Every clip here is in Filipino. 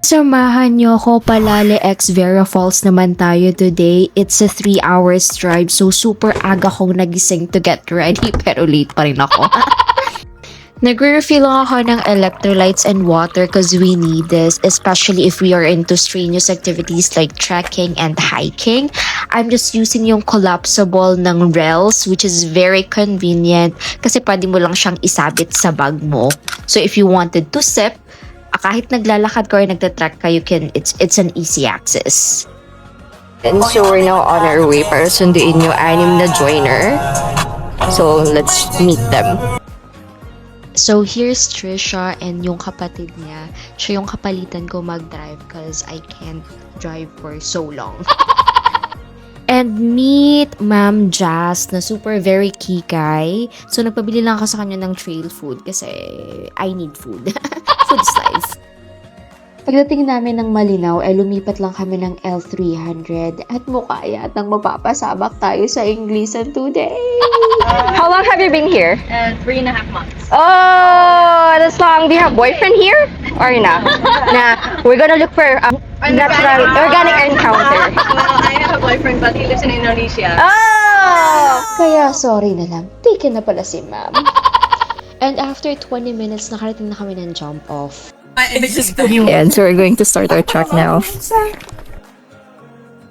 Samahan niyo ako, Palale X Vera Falls naman tayo today. It's a 3 hours drive, so super aga kong nagising to get ready, pero late pa rin ako. Nagre-refill lang ako ng electrolytes and water because we need this, especially if we are into strenuous activities like trekking and hiking. I'm just using yung collapsible ng Rel's, which is very convenient kasi pwede mo lang siyang isabit sa bag mo. So if you wanted to sip, kahit naglalakad ka or nagtatrek ka, it's an easy access. And so we're now on our way para sunduin yung 6 na joiner. So let's meet them. So here's Trisha and yung kapatid niya. Siya yung kapalitan ko mag-drive because I can't drive for so long. And meet Ma'am Jazz na super very kikay. So nagpabili lang ako sa kanya ng trail food kasi I need food. Food is life. Pagdating namin ng Malinaw, lumipat lang kami ng L300 at mukha yatang mapapasabak tayo sa Inglesan today. How long have you been here? 3.5 months. Oh, that's long. Do you have boyfriend here? Or na? Nah, we're gonna look for natural organic encounter. Well, I have a boyfriend but he lives in Indonesia. Oh! Kaya sorry na lang, taken na pala si ma'am. And after 20 minutes, nakarating na kami ng jump off. And so we're going to start our trek now.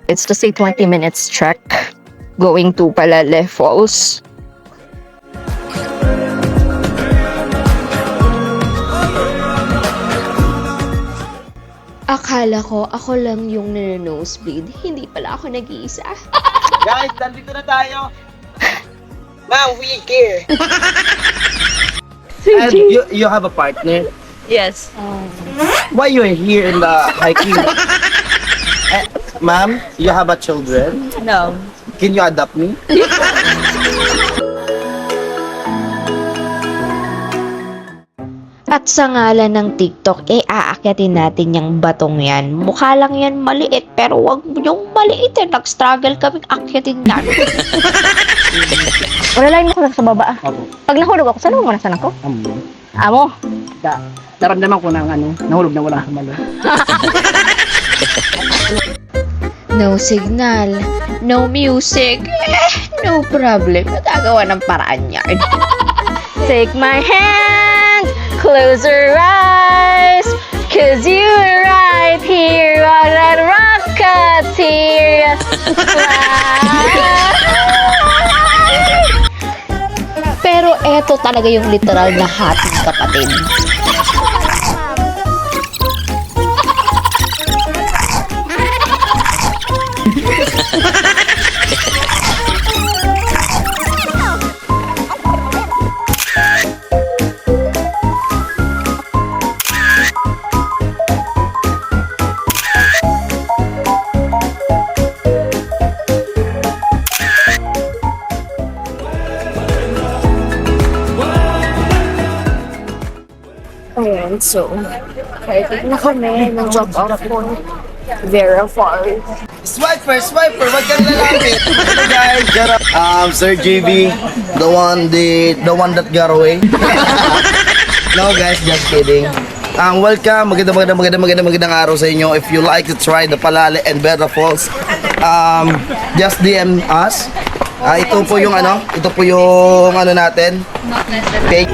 It's just a 20 minutes trek going to Palale Falls. Akala ko ako lang yung nanonosebleed, hindi pala ako nag-iisa. Guys, nandito na tayo. Ma'am, we here. And you have a partner? Yes. Why you are here in the hiking? Ma'am, you have a children? No. Can you adopt me? At sa ngalan ng TikTok, aakyatin natin yung batong yan. Mukha lang yan maliit, pero wag yung maliit. Nag-struggle kaming akyatin yan. Wala lang ako sa baba. Pag nahulog ako, saan mo manasan ako? Amo? Naramdaman ko ng nahulog na wala kamalo. No signal, no music, no problem. Nagagawa ng paraan yan. Take my hand, close your eyes, 'cause you're right here on that Rocketeer. Pero eto talaga yung literal na hating kapatid. Ayan, so, parting na kami ng drop off po. Vera Falls. Swiper, wag kang lalapit. Hello guys, Sir JB, the one that got away. No guys, just kidding. Welcome, magandang araw sa inyo. If you like to try the Palale and Vera Falls, just DM us. Ito po yung natin. Page.